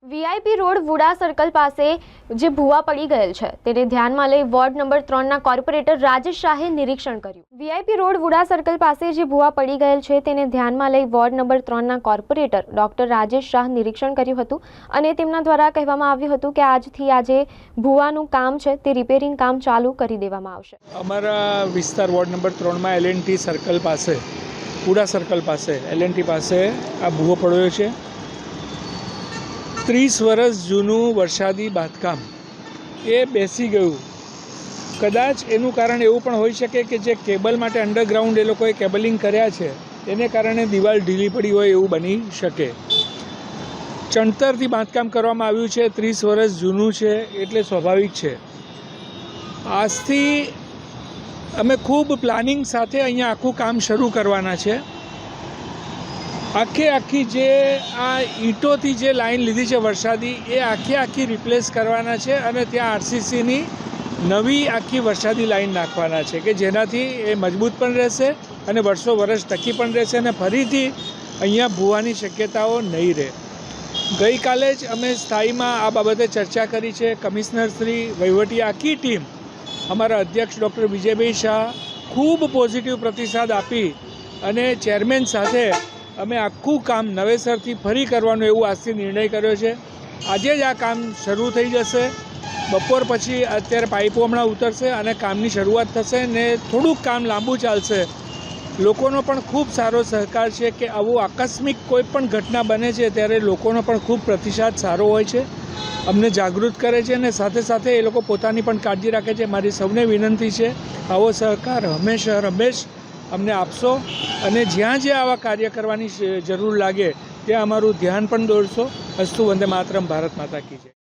VIP road VUDA circle પાસે જે ભૂવા પડી ગયેલ છે તેને ધ્યાનમાં લઈ વોર્ડ નંબર 3ના કોર્પોરેટર રાજેશ શાહે નિરીક્ષણ કર્યું। વીઆઈપી રોડ વુડા સર્કલ પાસે જે ભૂવા પડી ગયેલ છે તેને ધ્યાનમાં લઈ વોર્ડ નંબર 3ના કોર્પોરેટર ડોક્ટર રાજેશ શાહ નિરીક્ષણ કર્યું હતું અને તેમના દ્વારા કહેવામાં આવ્યું હતું કે આજથી આજે ભૂવાનું કામ છે તે રિપેરિંગ કામ ચાલુ કરી દેવામાં આવશે। અમારા વિસ્તાર વોર્ડ નંબર 3માં એલએનટી સર્કલ પાસે વુડા સર્કલ પાસે એલએનટી પાસે આ ભૂવો પડ્યો છે। 30 વર્ષ જૂનું વરસાદી બાંધકામ એ બેસી ગયું। કદાચ એનું કારણ એવું પણ હોઈ શકે કે જે કેબલ માટે અંડરગ્રાઉન્ડ એ લોકોએ કેબલિંગ કર્યા છે એને કારણે દિવાલ ઢીલી પડી હોય એવું બની શકે। ચણતરથી બાંધકામ કરવામાં આવ્યું છે, 30 વર્ષ જૂનું છે એટલે સ્વાભાવિક છે। આજથી અમે ખૂબ પ્લાનિંગ સાથે અહીંયા આખું કામ શરૂ કરવાના છે। આખી જે આ ઈંટોથી જે લાઈન લીધી છે વરસાદી એ આખી રિપ્લેસ કરવાના છે અને ત્યાં આરસીસીની નવી આખી વરસાદી લાઈન નાખવાના છે કે જેનાથી એ મજબૂત પણ રહેશે અને વર્ષો વર્ષ ટકી પણ રહેશે અને ફરીથી અહીંયા ભૂવાની શક્યતાઓ નહીં રહે। ગઈકાલે જ અમે સ્થાયીમાં આ બાબતે ચર્ચા કરી છે। કમિશનર શ્રી, વહીવટી આખી ટીમ, અમારા અધ્યક્ષ ડૉક્ટર વિજયભાઈ શાહ ખૂબ પોઝિટિવ પ્રતિસાદ આપી અને ચેરમેન સાથે અમે આખું કામ નવેસરથી ફરી કરવાનો એવું આજથી નિર્ણય કર્યો છે। આજે જ આ કામ શરૂ થઈ જશે। બપોર પછી અત્યારે પાઇપો હમણાં ઉતરશે અને કામની શરૂઆત થશે ને થોડુંક કામ લાંબુ ચાલશે। લોકોનો પણ ખૂબ સારો સહકાર છે કે આવું આકસ્મિક કોઈ પણ ઘટના બને છે ત્યારે લોકોનો પણ ખૂબ પ્રતિસાદ સારો હોય છે, અમને જાગૃત કરે છે અને સાથે સાથે એ લોકો પોતાની પણ કાળજી રાખે છે। મારી સૌને વિનંતી છે આવો સહકાર હંમેશ અમને આપશો અને જ્યાં આવા કાર્ય કરવાની જરૂર લાગે ત્યાં અમારું ધ્યાન પણ દોરશો। અસ્તુ વંદે માતરમ, ભારત માતા કી જય।